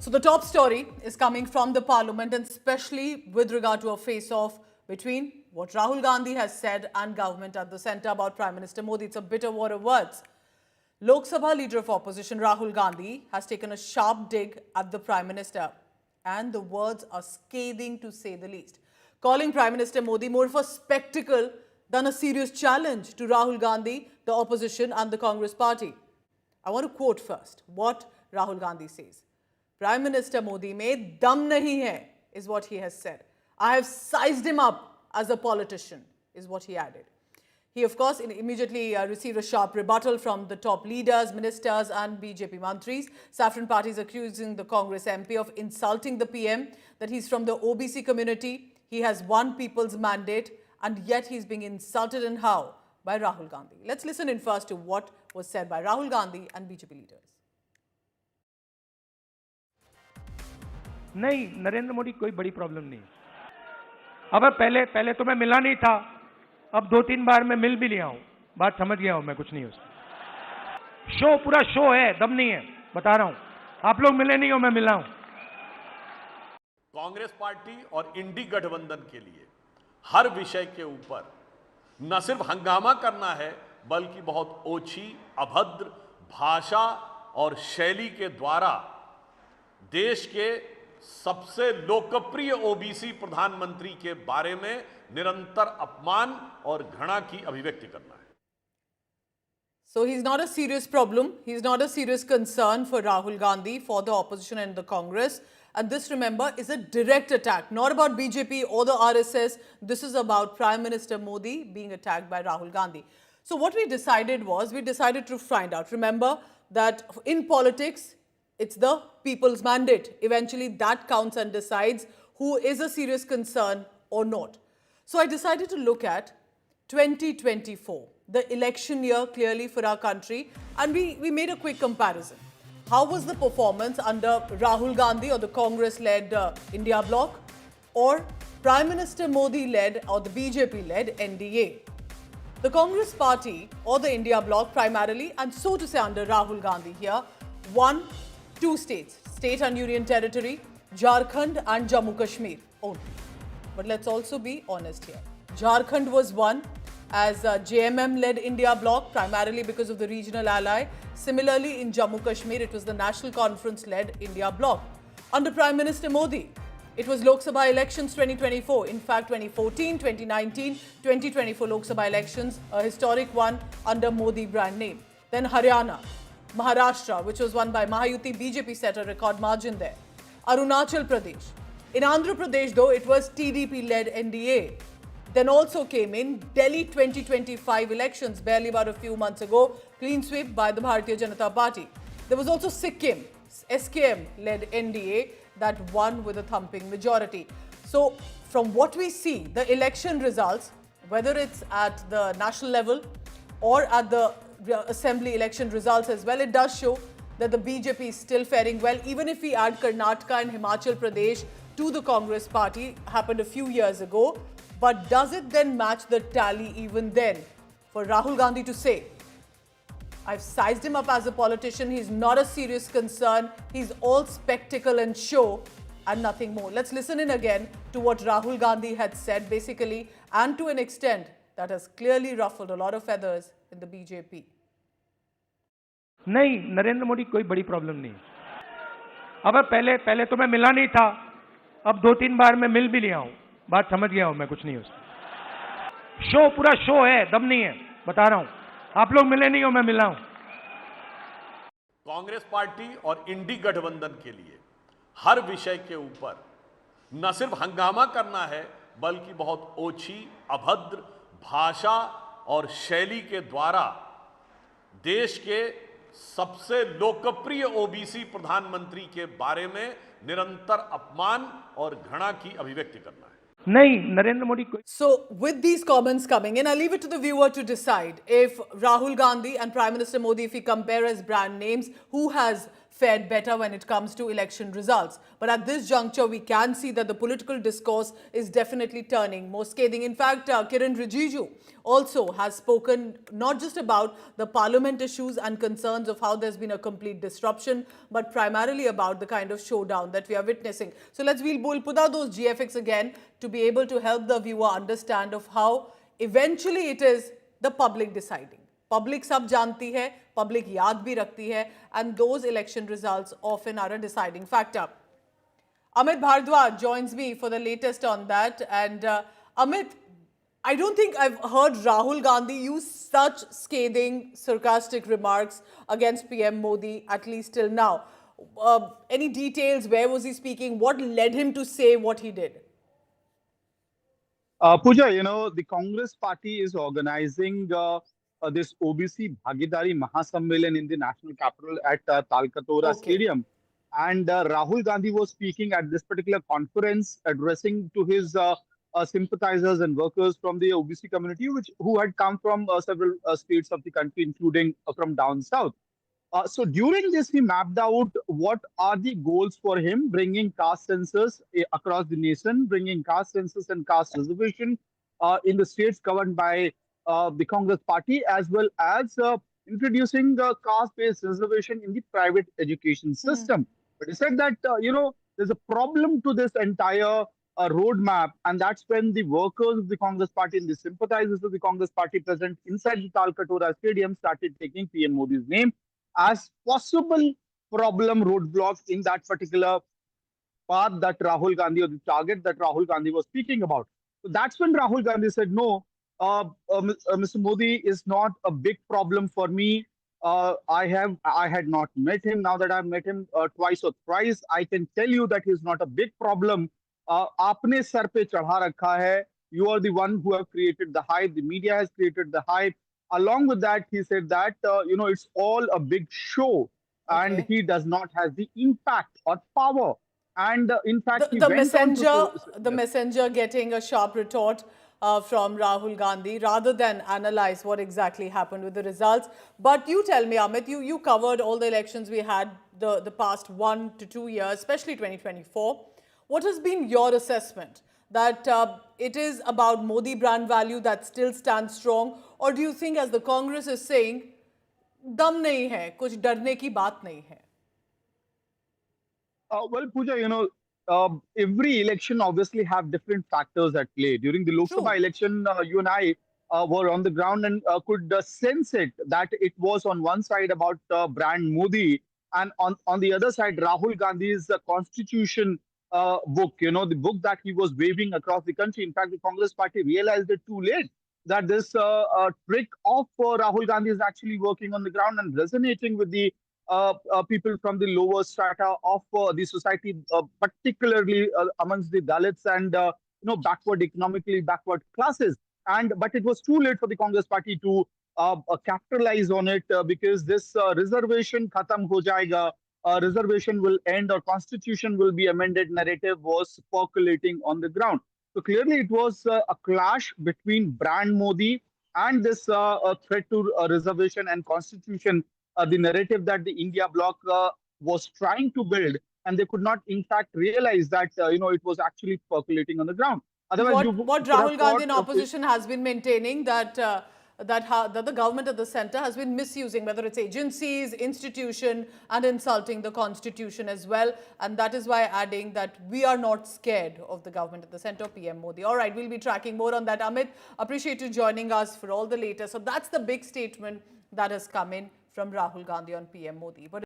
So the top story is coming from the parliament, and especially with regard to a face-off between what Rahul Gandhi has said and government at the centre about Prime Minister Modi. It's a bitter war of words. Lok Sabha leader of opposition Rahul Gandhi has taken a sharp dig at the Prime Minister, and the words are scathing to say the least, calling Prime Minister Modi more of a spectacle than a serious challenge to Rahul Gandhi, the opposition and the Congress party. I want to quote first what Rahul Gandhi says. Prime Minister Modi mein dum nahi hai, is what he has said. I have sized him up as a politician, is what he added. He, of course, immediately received a sharp rebuttal from the top leaders, ministers and BJP mantris. Saffron Party is accusing the Congress MP of insulting the PM, that he's from the OBC community. He has won people's mandate, and yet he's being insulted, and how? By Rahul Gandhi. Let's listen in first to what was said by Rahul Gandhi and BJP leaders. नहीं, नरेंद्र मोदी कोई बड़ी problem नहीं। अब पहले तो मैं मिला नहीं था, अब 2-3 बार मैं मिल भी लिया हूं, बात समझ गया हूं मैं, कुछ नहीं उसमें। पूरा शो है, दम नहीं है, बता रहा हूं। आप लोग मिले नहीं हो, मैं मिला हूं। कांग्रेस पार्टी और इंडी गठबंधन के लिए हर विषय के ऊपर न सिर्फ हंगामा करना है, बल्कि बहुत ओछी, अभद्र भाषा और शैली के द्वारा देश के सबसे लोकप्रिय ओबीसी प्रधानमंत्री के बारे में निरंतर अपमान और घृणा की अभिव्यक्ति करना है। So he's not a serious problem. He's not a serious concern for Rahul Gandhi, for the opposition and the Congress. And this, remember, is a direct attack, not about BJP or the RSS. This is about Prime Minister Modi being attacked by Rahul Gandhi. So what we decided was, we decided to find out. Remember that in politics, it's the people's mandate. Eventually, that counts and decides who is a serious concern or not. So I decided to look at 2024, the election year clearly for our country, and we made a quick comparison. How was the performance under Rahul Gandhi or the Congress-led India bloc, or Prime Minister Modi-led or the BJP-led NDA? The Congress party or the India bloc primarily, and so to say under Rahul Gandhi here, won 2 states, state and union territory, Jharkhand and Jammu Kashmir only. But let's also be honest here. Jharkhand was won as JMM-led India bloc, primarily because of the regional ally. Similarly, in Jammu Kashmir, it was the National Conference-led India bloc. Under Prime Minister Modi, it was Lok Sabha elections 2024. In fact, 2014, 2019, 2024 Lok Sabha elections, a historic one under Modi brand name. Then Haryana, Maharashtra, which was won by Mahayuti, BJP set a record margin there. Arunachal Pradesh. In Andhra Pradesh, though, it was TDP-led NDA. Then also came in Delhi 2025 elections, barely about a few months ago, clean sweep by the Bharatiya Janata Party. There was also Sikkim, SKM-led NDA, that won with a thumping majority. So from what we see, the election results, whether it's at the national level or at the assembly election results as well, it does show that the BJP is still faring well. Even if we add Karnataka and Himachal Pradesh to the Congress party, happened a few years ago. But does it then match the tally even then for Rahul Gandhi to say, I've sized him up as a politician, he's not a serious concern, he's all spectacle and show and nothing more. Let's listen in again to what Rahul Gandhi had said basically, and to an extent that has clearly ruffled a lot of feathers in the BJP. नहीं, नरेंद्र मोदी कोई बड़ी problem नहीं। अब पहले तो मैं मिला नहीं था, अब 2-3 बार मैं मिल भी लिया हूं, बात समझ गया हूं मैं, कुछ नहीं उसमें। पूरा शो है, दम नहीं है, बता रहा हूं। आप लोग मिले नहीं हो, मैं मिला हूं। कांग्रेस पार्टी और इंडी गठबंधन के लिए हर विषय के ऊपर न सिर्फ हंगामा करना है, बल्कि बहुत ओछी, अभद्र भाषा और शैली के द्वारा देश के सबसे लोकप्रिय ओबीसी प्रधानमंत्री के बारे में निरंतर अपमान और घृणा की अभिव्यक्ति करना है। नहीं, नरेंद्र मोदी को। So with these comments coming in, I'll leave it to the viewer to decide if Rahul Gandhi and Prime Minister Modi, if we compare as brand names, who has fared better when it comes to election results. But at this juncture, we can see that the political discourse is definitely turning more scathing. In fact, Kiran Rijiju also has spoken not just about the parliament issues and concerns of how there's been a complete disruption, but primarily about the kind of showdown that we are witnessing. So we'll put out those GFX again to be able to help the viewer understand of how eventually it is the public deciding. Public sab janti hai, public yaad bhi rakhti hai, and those election results often are a deciding factor. Amit Bhardwaj joins me for the latest on that. And Amit, I don't think I've heard Rahul Gandhi use such scathing, sarcastic remarks against PM Modi, at least till now. Any details? Where was he speaking? What led him to say what he did? Pooja, the Congress party is organizing this OBC Bhagidari Mahasammelan in the national capital at Talkatora Stadium. And Rahul Gandhi was speaking at this particular conference, addressing to his sympathizers and workers from the OBC community, who had come from several states of the country, including from down south. So during this, he mapped out what are the goals for him, bringing caste census across the nation, bringing caste census and caste reservation in the states governed by the Congress party, as well as introducing caste-based reservation in the private education system. But he said that, there's a problem to this entire roadmap, and that's when the workers of the Congress party and the sympathizers of the Congress party present inside the Talkatora Stadium started taking PM Modi's name as possible problem roadblocks in that particular path that Rahul Gandhi, or the target that Rahul Gandhi was speaking about. So that's when Rahul Gandhi said, no, Mr. Modi is not a big problem for me. I had not met him. Now that I've met him twice or thrice, I can tell you that he's not a big problem. Aapne sar pe chadha rakha hai. You are the one who have created the hype. The media has created the hype. Along with that, he said that, it's all a big show, and he does not have the impact or power. And in fact, the messenger getting a sharp retort from Rahul Gandhi rather than analyze what exactly happened with the results. But you tell me, Amit, you covered all the elections we had the past 1 to 2 years, especially 2024. What has been your assessment? That it is about Modi brand value that still stands strong, or do you think, as the Congress is saying, dam nahi hai, kuch darne ki baat nahi hai? Well, Pooja, every election obviously have different factors at play. During the Lok Sabha election, you and I were on the ground and could sense it, that it was on one side about brand Modi, and on the other side, Rahul Gandhi's constitution book, the book that he was waving across the country. In fact, the Congress party realized it too late that this trick of Rahul Gandhi is actually working on the ground and resonating with the people from the lower strata of the society, particularly amongst the Dalits and economically backward classes. But it was too late for the Congress party to capitalize on it because this reservation khatam ho jayega, reservation will end, or constitution will be amended narrative was percolating on the ground. So clearly it was a clash between brand Modi and this threat to reservation and constitution, the narrative that the India bloc was trying to build, and they could not in fact realize that it was actually percolating on the ground. Otherwise, what Rahul Gandhi in opposition has been maintaining that that the government at the center has been misusing, whether it's agencies, institution, and insulting the constitution as well. And that is why adding that we are not scared of the government at the center, PM Modi. All right, we'll be tracking more on that. Amit, appreciate you joining us for all the latest. So that's the big statement that has come in from Rahul Gandhi on PM Modi. But